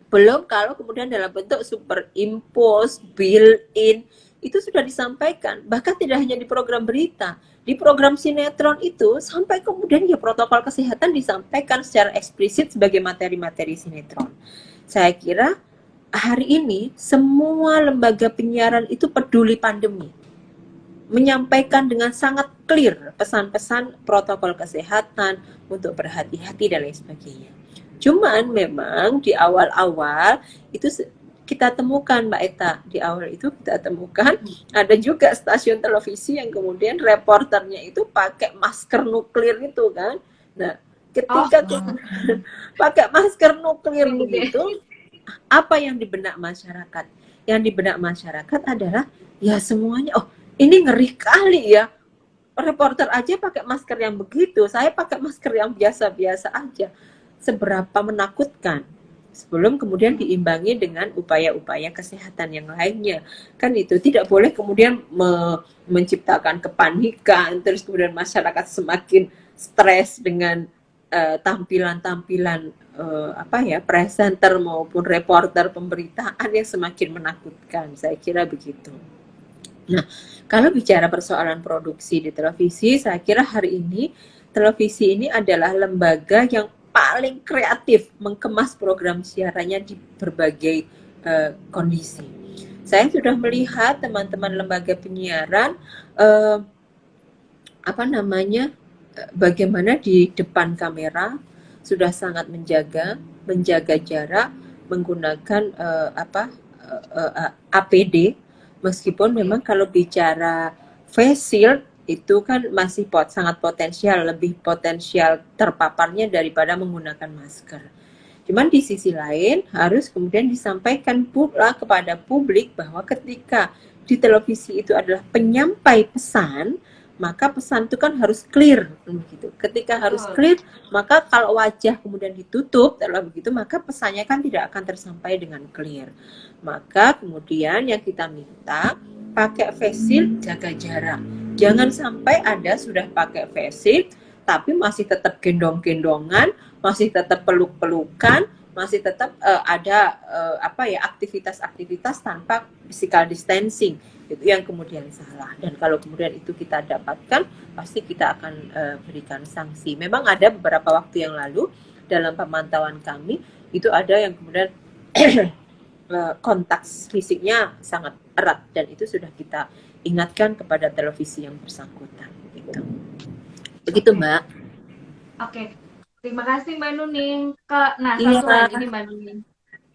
Belum kalau kemudian dalam bentuk superimpose, built-in, itu sudah disampaikan. Bahkan tidak hanya di program berita, di program sinetron itu sampai kemudian ya protokol kesehatan disampaikan secara eksplisit sebagai materi-materi sinetron. Saya kira hari ini semua lembaga penyiaran itu peduli pandemi, menyampaikan dengan sangat clear pesan-pesan protokol kesehatan untuk berhati-hati dan lain sebagainya. Cuman memang di awal-awal itu kita temukan Mbak Eta, di awal itu kita temukan ada juga stasiun televisi yang kemudian reporternya itu pakai masker nuklir itu kan. Nah, ketika pakai masker nuklir begitu, apa yang di benak masyarakat? Yang di benak masyarakat adalah ya semuanya, oh ini ngeri kali ya, reporter aja pakai masker yang begitu, saya pakai masker yang biasa-biasa aja. Seberapa menakutkan, sebelum kemudian diimbangi dengan upaya-upaya kesehatan yang lainnya. Kan itu tidak boleh kemudian menciptakan kepanikan, terus kemudian masyarakat semakin stres dengan tampilan-tampilan apa ya, presenter maupun reporter pemberitaan yang semakin menakutkan. Saya kira begitu. Nah, kalau bicara persoalan produksi di televisi, saya kira hari ini televisi ini adalah lembaga yang paling kreatif mengemas program siarannya di berbagai kondisi. Saya sudah melihat teman-teman lembaga penyiaran apa namanya, bagaimana di depan kamera sudah sangat menjaga jarak, menggunakan APD, meskipun memang kalau bicara face shield itu kan masih sangat potensial, lebih potensial terpaparnya daripada menggunakan masker. Cuman di sisi lain harus kemudian disampaikan pula kepada publik bahwa ketika di televisi itu adalah penyampai pesan, maka pesan itu kan harus clear begitu. Ketika harus clear, maka kalau wajah kemudian ditutup kalau begitu, maka pesannya kan tidak akan tersampai dengan clear. Maka kemudian yang kita minta pakai face shield, jaga jarak. Jangan sampai ada sudah pakai face shield tapi masih tetap gendong-gendongan, masih tetap peluk-pelukan, masih tetap ada aktivitas-aktivitas tanpa physical distancing. Itu yang kemudian salah. Dan kalau kemudian itu kita dapatkan, pasti kita akan berikan sanksi. Memang ada beberapa waktu yang lalu dalam pemantauan kami itu ada yang kemudian kontak fisiknya sangat erat, dan itu sudah kita ingatkan kepada televisi yang bersangkutan. Begitu Mbak. Oke, terima kasih Mbak Nuning. Nah, satu lagi nih Mbak Nuning.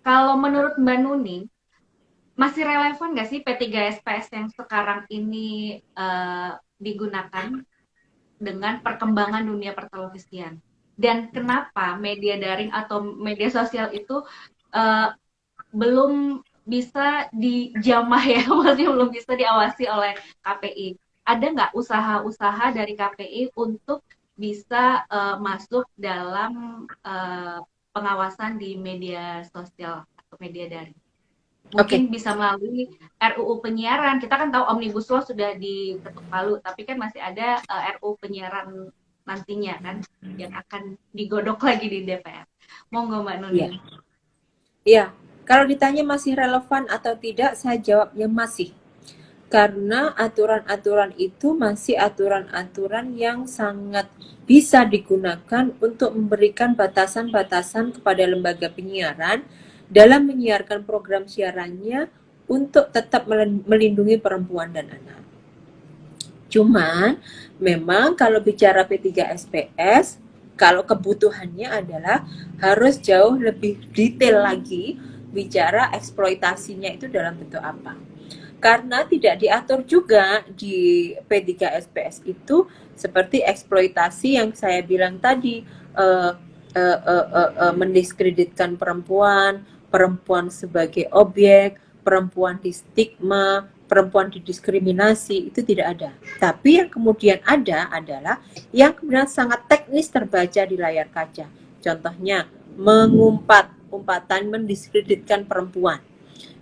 Kalau menurut Mbak Nuning, masih relevan nggak sih P3SPS yang sekarang ini digunakan dengan perkembangan dunia pertelevisian? Dan kenapa media daring atau media sosial itu belum bisa dijamah ya, maksudnya belum bisa diawasi oleh KPI? Ada nggak usaha-usaha dari KPI untuk bisa masuk dalam pengawasan di media sosial atau media daring? Mungkin bisa melalui RUU penyiaran. Kita kan tahu Omnibus Law sudah diketuk palu, tapi kan masih ada RUU penyiaran nantinya kan yang akan digodok lagi di DPR. Monggo Mbak Nuning. Iya, kalau ditanya masih relevan atau tidak, saya jawabnya masih. Karena aturan-aturan itu masih aturan-aturan yang sangat bisa digunakan untuk memberikan batasan-batasan kepada lembaga penyiaran dalam menyiarkan program siarannya untuk tetap melindungi perempuan dan anak. Cuman memang kalau bicara P3SPS, kalau kebutuhannya adalah harus jauh lebih detail lagi bicara eksploitasinya itu dalam bentuk apa. Karena tidak diatur juga di P3SPS itu seperti eksploitasi yang saya bilang tadi, mendiskreditkan perempuan sebagai objek, perempuan distigma, perempuan didiskriminasi, itu tidak ada. Tapi yang kemudian ada adalah yang kemudian sangat teknis terbaca di layar kaca. Contohnya umpatan mendiskreditkan perempuan.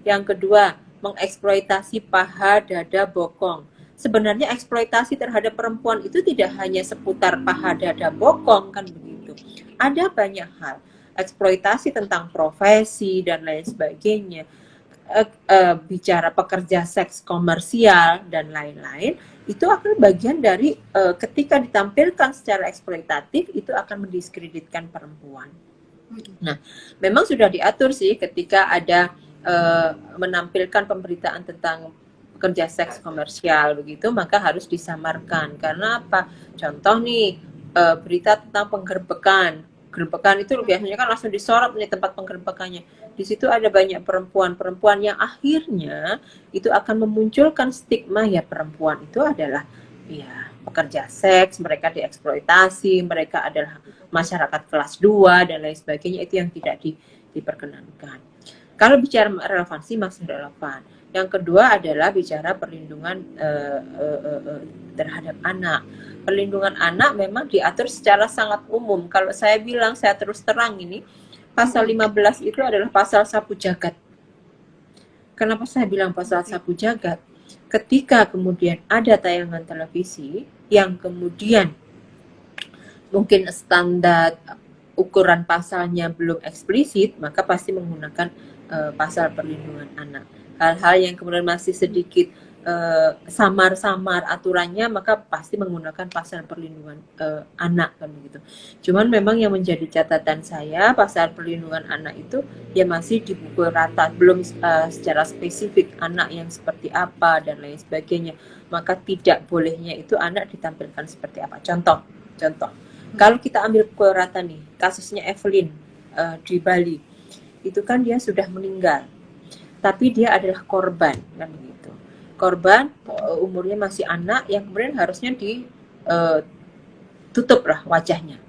Yang kedua, mengeksploitasi paha, dada, bokong. Sebenarnya eksploitasi terhadap perempuan itu tidak hanya seputar paha, dada, bokong, kan begitu. Ada banyak hal. Eksploitasi tentang profesi dan lain sebagainya. Bicara pekerja seks komersial dan lain-lain, itu akan bagian dari ketika ditampilkan secara eksploitatif, itu akan mendiskreditkan perempuan. Nah, memang sudah diatur sih ketika ada menampilkan pemberitaan tentang pekerja seks komersial begitu, maka harus disamarkan. Karena apa? Contoh nih, berita tentang penggerbekan itu biasanya kan langsung disorot nih tempat penggerbekannya. Di situ ada banyak perempuan yang akhirnya itu akan memunculkan stigma, ya perempuan itu adalah ya pekerja seks, mereka dieksploitasi, mereka adalah masyarakat kelas 2 dan lain sebagainya, itu yang tidak diperkenankan. Kalau bicara relevansi masih relevan. Yang kedua adalah bicara perlindungan terhadap anak. Perlindungan anak memang diatur secara sangat umum. Kalau saya bilang, saya terus terang ini, pasal 15 itu adalah pasal sapu jagat. Kenapa saya bilang pasal sapu jagat? Ketika kemudian ada tayangan televisi yang kemudian mungkin standar ukuran pasalnya belum eksplisit, maka pasti menggunakan pasal perlindungan anak. Hal-hal yang kemudian masih sedikit samar-samar aturannya, maka pasti menggunakan pasal perlindungan anak kan begitu. Cuman memang yang menjadi catatan saya, pasal perlindungan anak itu ya masih dipukul rata, belum secara spesifik anak yang seperti apa dan lain sebagainya. Maka tidak bolehnya itu anak ditampilkan seperti apa. Contoh, kalau kita ambil pukul rata nih, kasusnya Evelyn di Bali, itu kan dia sudah meninggal, tapi dia adalah korban kan begitu. Korban umurnya masih anak yang kemudian harusnya ditutup lah wajahnya.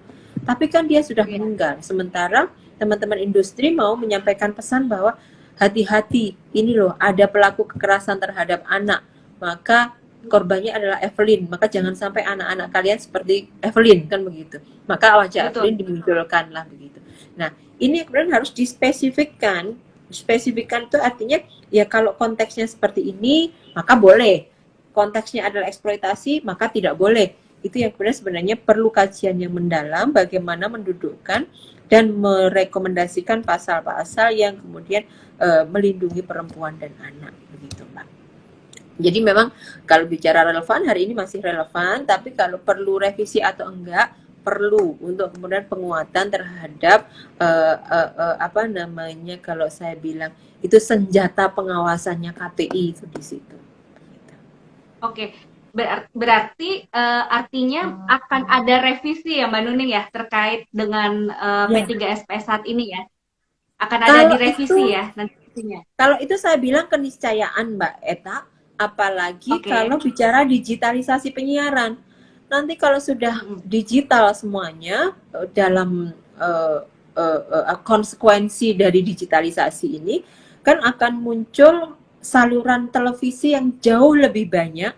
Tapi kan dia sudah meninggal. Sementara teman-teman industri mau menyampaikan pesan bahwa hati-hati, ini loh ada pelaku kekerasan terhadap anak, maka korbannya adalah Evelyn, maka jangan sampai anak-anak kalian seperti Evelyn kan begitu. Maka wajah Evelyn dimunculkan lah begitu. Nah, ini kemudian harus dispesifikkan. Spesifikkan itu artinya ya kalau konteksnya seperti ini maka boleh, konteksnya adalah eksploitasi maka tidak boleh. Itu yang sebenarnya perlu kajian yang mendalam, bagaimana mendudukkan dan merekomendasikan pasal-pasal yang kemudian melindungi perempuan dan anak begitu Mbak. Jadi memang kalau bicara relevan hari ini masih relevan, tapi kalau perlu revisi atau enggak perlu untuk kemudian penguatan terhadap apa namanya, kalau saya bilang itu senjata pengawasannya KPI itu di situ. Oke, berarti artinya akan ada revisi ya Mbak Nuning ya terkait dengan P3SPS saat ini ya, akan ada direvisi ya nantinya. Kalau itu saya bilang keniscayaan Mbak Eta, apalagi kalau bicara digitalisasi penyiaran. Nanti kalau sudah digital semuanya dalam konsekuensi dari digitalisasi ini kan akan muncul saluran televisi yang jauh lebih banyak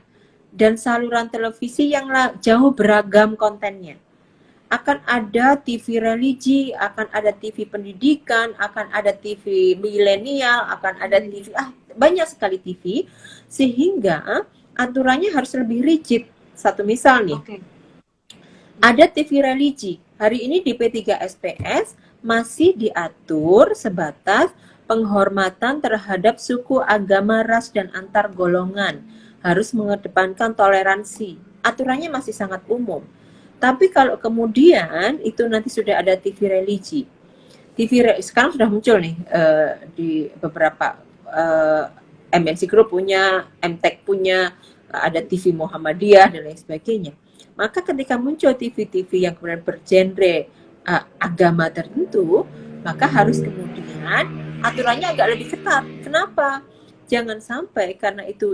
dan saluran televisi yang jauh beragam kontennya. Akan ada TV religi, akan ada TV pendidikan, akan ada TV milenial, akan ada TV, banyak sekali TV, sehingga aturannya harus lebih rigid. Satu misal nih, ada TV religi. Hari ini di P3SPS masih diatur sebatas penghormatan terhadap suku, agama, ras, dan antar golongan. Harus mengedepankan toleransi. Aturannya masih sangat umum. Tapi kalau kemudian itu nanti sudah ada TV religi. Sekarang sudah muncul nih di beberapa MNC Group punya, MTech punya, ada TV Muhammadiyah dan lain sebagainya. Maka ketika muncul TV-TV yang kemudian bergenre agama tertentu, maka harus kemudian aturannya agak lebih ketat. Kenapa? Jangan sampai karena itu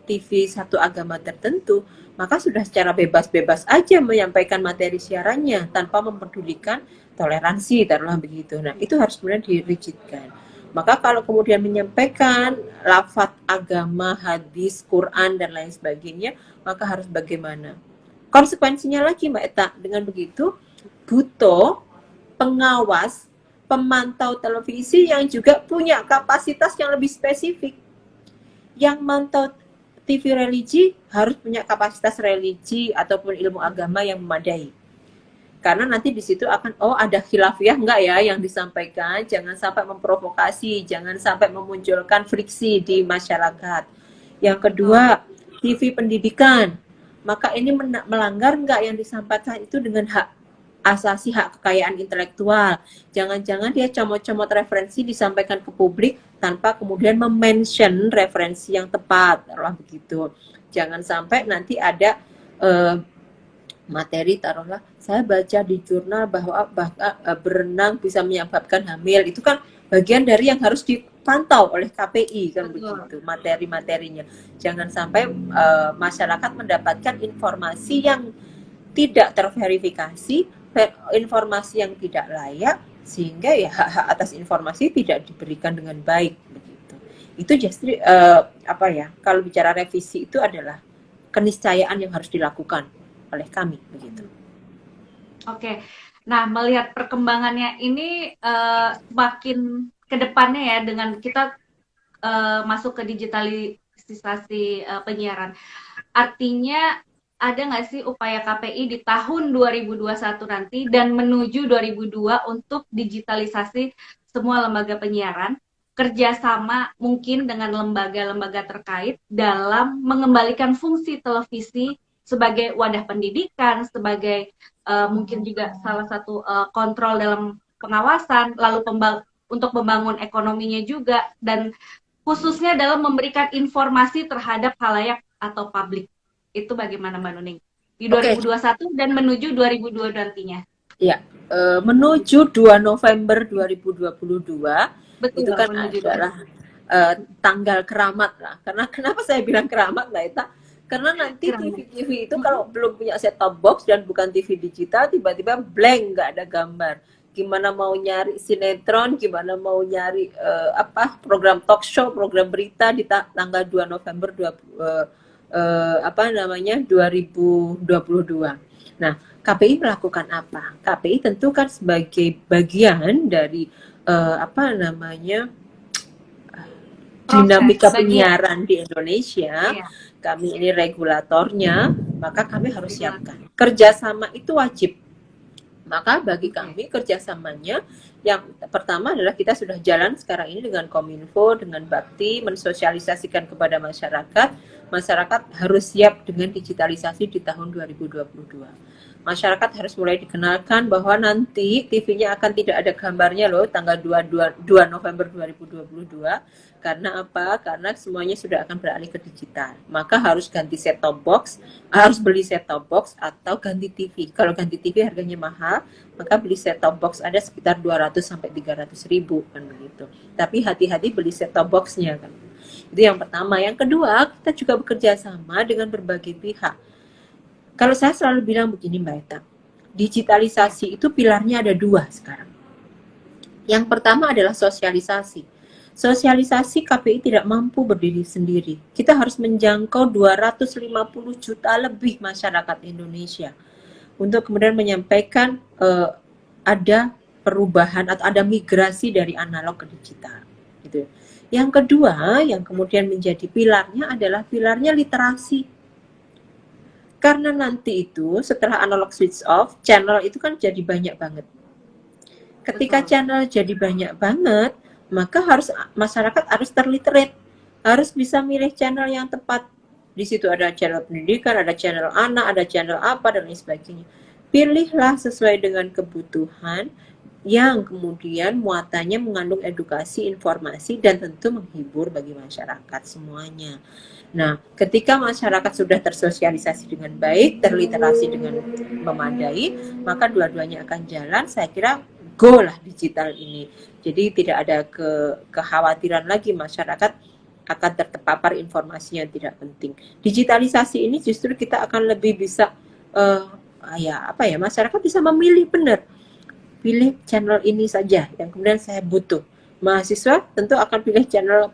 TV satu agama tertentu, maka sudah secara bebas-bebas aja menyampaikan materi siarannya tanpa mempedulikan toleransi, taruhlah begitu. Nah, itu harus kemudian dirigidkan. Maka kalau kemudian menyampaikan lafaz agama, hadis, Quran, dan lain sebagainya, maka harus bagaimana? Konsekuensinya lagi Mbak Eta, dengan begitu butuh pengawas, pemantau televisi yang juga punya kapasitas yang lebih spesifik. Yang mantau TV religi harus punya kapasitas religi ataupun ilmu agama yang memadai. Karena nanti di situ akan ada khilafiyah enggak ya yang disampaikan, jangan sampai memprovokasi, jangan sampai memunculkan friksi di masyarakat. Yang kedua, TV pendidikan, maka ini melanggar enggak yang disampaikan itu dengan hak asasi, hak kekayaan intelektual. Jangan-jangan dia comot-comot referensi disampaikan ke publik tanpa kemudian mention referensi yang tepat, taruhlah begitu. Jangan sampai nanti ada materi, taruhlah saya baca di jurnal bahwa berenang bisa menyebabkan hamil, itu kan bagian dari yang harus dipantau oleh KPI kan begitu materi-materinya. Jangan sampai masyarakat mendapatkan informasi yang tidak terverifikasi, informasi yang tidak layak, sehingga ya hak-hak atas informasi tidak diberikan dengan baik begitu. Itu justru kalau bicara revisi itu adalah keniscayaan yang harus dilakukan oleh kami begitu. Oke, nah melihat perkembangannya ini makin ke depannya ya dengan kita masuk ke digitalisasi penyiaran, artinya ada nggak sih upaya KPI di tahun 2021 nanti dan menuju 2002 untuk digitalisasi semua lembaga penyiaran, kerjasama mungkin dengan lembaga-lembaga terkait dalam mengembalikan fungsi televisi sebagai wadah pendidikan, sebagai mungkin juga salah satu kontrol dalam pengawasan, lalu untuk membangun ekonominya juga, dan khususnya dalam memberikan informasi terhadap khalayak atau publik. Itu bagaimana Mbak Nuning? Di Oke, 2021 dan menuju 2002 nantinya. ya, menuju 2 November 2022 itu Betul, kan menuju adalah tanggal keramat lah. Karena kenapa saya bilang keramat Mbak Eta? Karena nanti keramat. TV-TV itu kalau belum punya set-top box dan bukan TV digital, tiba-tiba blank, nggak ada gambar. Gimana mau nyari sinetron, gimana mau nyari program talk show, program berita di tanggal 2 November 2022. Nah, KPI melakukan apa? KPI tentu kan sebagai bagian dari dinamika penyiaran di Indonesia. Iya. Kami ini regulatornya, maka kami harus siapkan. Kerjasama itu wajib. Maka bagi kami kerjasamanya yang pertama adalah kita sudah jalan sekarang ini dengan Kominfo, dengan Bakti, mensosialisasikan kepada masyarakat. Masyarakat harus siap dengan digitalisasi di tahun 2022. Masyarakat harus mulai dikenalkan bahwa nanti TV-nya akan tidak ada gambarnya loh tanggal 2 November 2022. Karena apa? Karena semuanya sudah akan beralih ke digital. Maka harus ganti set-top box, harus beli set-top box atau ganti TV. Kalau ganti TV harganya mahal, maka beli set-top box ada sekitar 200 sampai 300 ribu kan begitu. Tapi hati-hati beli set-top box-nya kan. Itu yang pertama. Yang kedua, kita juga bekerja sama dengan berbagai pihak. Kalau saya selalu bilang begini Mbak Eta, digitalisasi itu pilarnya ada 2 sekarang. Yang pertama adalah sosialisasi. Sosialisasi KPI tidak mampu berdiri sendiri. Kita harus menjangkau 250 juta lebih masyarakat Indonesia untuk kemudian menyampaikan ada perubahan atau ada migrasi dari analog ke digital. Gitu. Yang kedua, yang kemudian menjadi pilarnya adalah pilarnya literasi. Karena nanti itu setelah analog switch off, channel itu kan jadi banyak banget. Ketika channel jadi banyak banget, maka masyarakat harus terliterate, harus bisa milih channel yang tepat. Di situ ada channel pendidikan, ada channel anak, ada channel apa dan lain sebagainya. Pilihlah sesuai dengan kebutuhan yang kemudian muatannya mengandung edukasi, informasi dan tentu menghibur bagi masyarakat semuanya. Nah, ketika masyarakat sudah tersosialisasi dengan baik, terliterasi dengan memadai, maka dua-duanya akan jalan. Saya kira go lah digital ini. Jadi tidak ada kekhawatiran lagi masyarakat akan terpapar informasi yang tidak penting. Digitalisasi ini justru kita akan lebih bisa masyarakat bisa memilih benar. Pilih channel ini saja yang kemudian saya butuh. Mahasiswa tentu akan pilih channel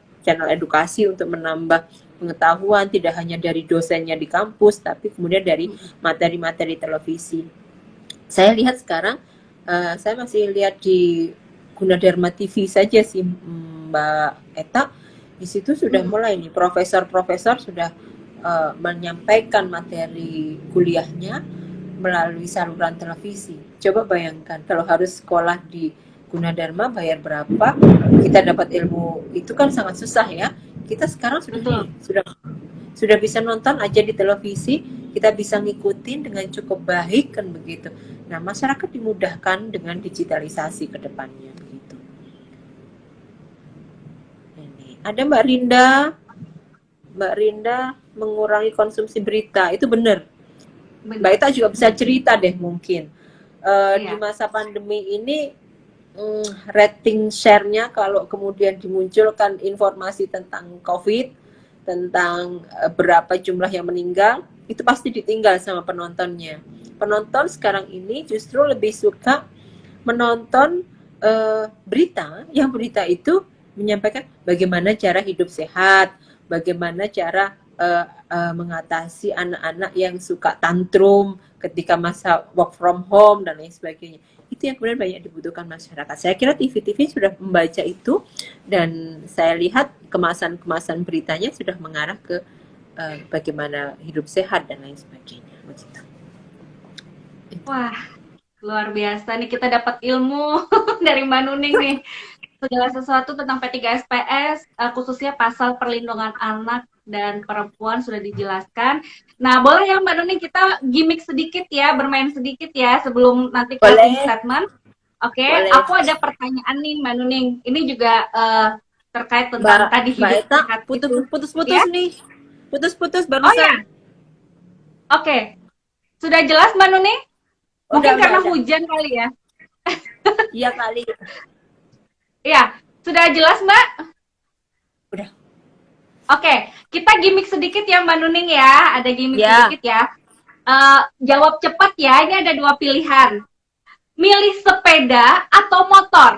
edukasi untuk menambah pengetahuan tidak hanya dari dosennya di kampus tapi kemudian dari materi-materi televisi. Saya lihat sekarang saya masih lihat di Gunadarma TV saja sih Mbak Eta, di situ sudah mulai nih profesor-profesor sudah menyampaikan materi kuliahnya melalui saluran televisi. Coba bayangkan kalau harus sekolah di Gunadarma bayar berapa, kita dapat ilmu itu kan sangat susah ya. Kita sekarang sudah bisa nonton aja di televisi, kita bisa ngikutin dengan cukup baik kan begitu. Nah, masyarakat dimudahkan dengan digitalisasi ke depannya begitu. Ini ada Mbak Rinda mengurangi konsumsi berita, itu benar. Mbak Ita juga bisa cerita deh mungkin. Di masa pandemi ini rating share-nya kalau kemudian dimunculkan informasi tentang COVID, tentang berapa jumlah yang meninggal, itu pasti ditinggal sama penontonnya. Penonton sekarang ini justru lebih suka menonton berita, yang berita itu menyampaikan bagaimana cara hidup sehat, bagaimana cara mengatasi anak-anak yang suka tantrum ketika masa work from home dan lain sebagainya. Itu yang kemudian banyak dibutuhkan masyarakat. Saya kira TV-TV sudah membaca itu dan saya lihat kemasan-kemasan beritanya sudah mengarah ke bagaimana hidup sehat dan lain sebagainya. begitu. Wah, luar biasa nih kita dapat ilmu dari Mbak Nuning nih. Segala sesuatu tentang P3SPS, khususnya pasal perlindungan anak dan perempuan sudah dijelaskan. Nah, boleh ya Mbak Nuning kita gimmick sedikit ya, bermain sedikit ya sebelum nanti closing Boleh, statement. Oke, boleh. aku ada pertanyaan nih Mbak Nuning. Ini juga terkait tentang Mbak tadi Mbak hidup Eta, sehat itu. putus-putus Ya? nih. Putus-putus Oh ya, barusan. oke. Sudah jelas Mbak Nuning? Mungkin karena Udah. hujan kali ya. Iya kali. Iya, sudah jelas Mbak? Udah. Oke, kita gimmick sedikit ya Mbak Nuning ya. Ada gimmick Ya, sedikit ya. Jawab cepat ya, ini ada dua pilihan. Milih sepeda atau motor?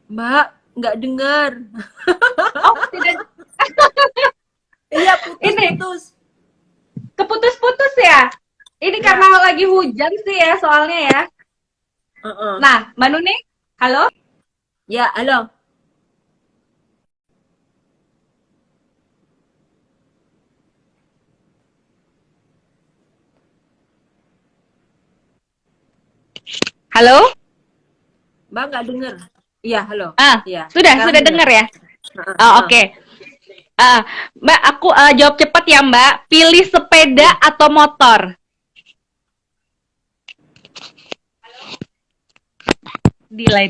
Mbak, nggak dengar. Oh, tidak. Iya, Ini, putus-putus. keputus-putus ya? Ini Ya. karena lagi hujan sih ya soalnya ya. Uh-uh. Nah, Mbak Nuning, halo? Ya, halo. Halo? Mbak nggak dengar. Iya, halo. Iya. Sudah Sekarang dengar ya? Uh-uh. Oh, oke. Mbak, aku jawab cepat ya Mbak. Pilih sepeda atau motor? Delay.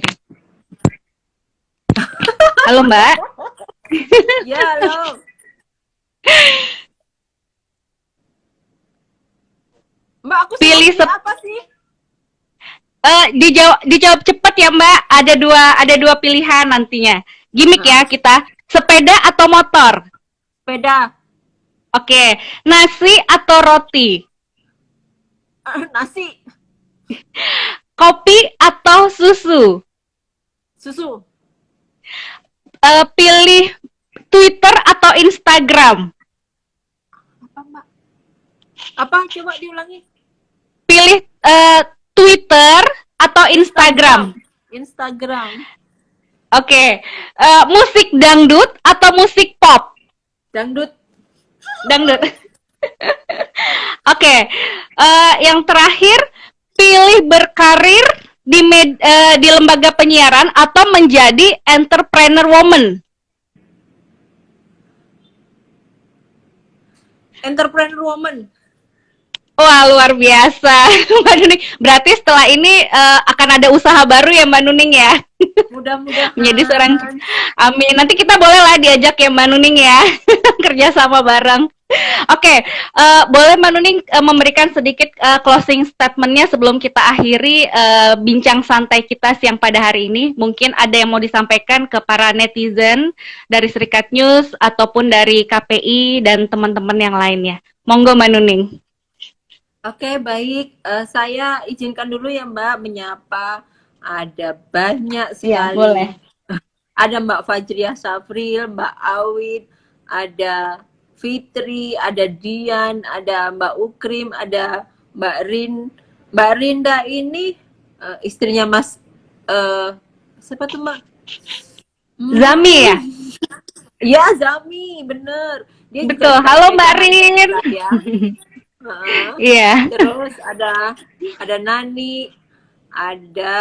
Halo Mbak. Ya, halo. Mbak, aku Pilih apa sih? dijawab cepat ya Mbak. Ada dua pilihan nantinya. Gimik ya kita. Sepeda atau motor? Sepeda. Oke. Nasi atau roti? Nasi. Kopi atau susu? Susu. Pilih Twitter atau Instagram? Apa, Mbak? Apa? Coba diulangi. Pilih Twitter atau Instagram? Instagram. Oke. Musik dangdut atau musik pop? Dangdut. Dangdut. Oke. Yang terakhir, pilih berkarir di lembaga penyiaran atau menjadi entrepreneur woman? Entrepreneur woman. Wah, luar biasa. Mbak Nuning. Berarti setelah ini akan ada usaha baru ya Mbak Nuning ya? Mudah-mudahan. Menjadi seorang, amin. Nanti kita boleh lah diajak ya Mbak Nuning ya. Kerja sama bareng. Oke, boleh Mbak Nuning memberikan sedikit closing statement-nya sebelum kita akhiri bincang santai kita siang pada hari ini. Mungkin ada yang mau disampaikan ke para netizen dari Serikat News ataupun dari KPI dan teman-teman yang lainnya. Monggo Mbak Nuning. Oke, baik. Saya izinkan dulu ya Mbak menyapa. Ada banyak sekali. Ya, boleh. Ada Mbak Fajriah Safril, Mbak Awid, ada Fitri, ada Dian, ada Mbak Ukrim, ada Mbak Rin. Mbak Rinda ini istrinya Mas siapa tuh Mbak? Zami ya? Ya, Zami, bener. Dia Betul. juga Halo Mbak Rin. ya. Iya. Terus ada Nani, ada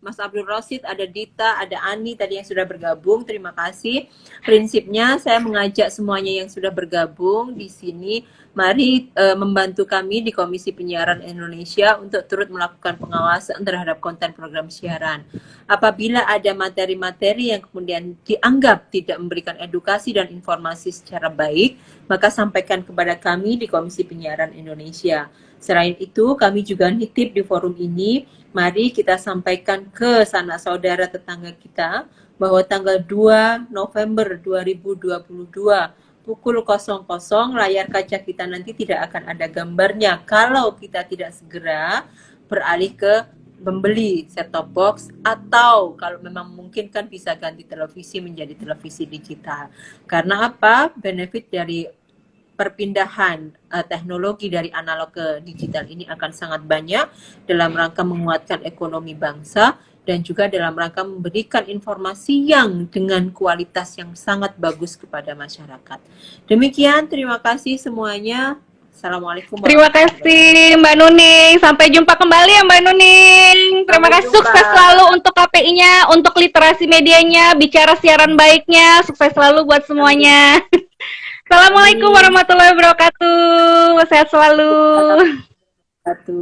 Mas Abdul Rosid, ada Dita, ada Ani tadi yang sudah bergabung. Terima kasih. Prinsipnya saya mengajak semuanya yang sudah bergabung di sini, mari membantu kami di Komisi Penyiaran Indonesia untuk turut melakukan pengawasan terhadap konten program siaran. Apabila ada materi-materi yang kemudian dianggap tidak memberikan edukasi dan informasi secara baik, maka sampaikan kepada kami di Komisi Penyiaran Indonesia. Selain itu, kami juga nitip di forum ini, mari kita sampaikan ke sanak saudara tetangga kita bahwa tanggal 2 November 2022 pukul 00 layar kaca kita nanti tidak akan ada gambarnya kalau kita tidak segera beralih ke membeli set-top box atau kalau memang mungkin kan bisa ganti televisi menjadi televisi digital. Karena apa? Benefit dari perpindahan teknologi dari analog ke digital ini akan sangat banyak dalam rangka menguatkan ekonomi bangsa dan juga dalam rangka memberikan informasi yang dengan kualitas yang sangat bagus kepada masyarakat. Demikian, terima kasih semuanya. Assalamualaikum Terima kasih Mbak Nuning. Sampai jumpa kembali ya Mbak Nuning. Terima Sampai kasih, jumpa. sukses selalu untuk KPI-nya, untuk literasi medianya, bicara siaran baiknya. Sukses selalu buat semuanya. Assalamualaikum Amin. warahmatullahi wabarakatuh. Sehat selalu. Satu.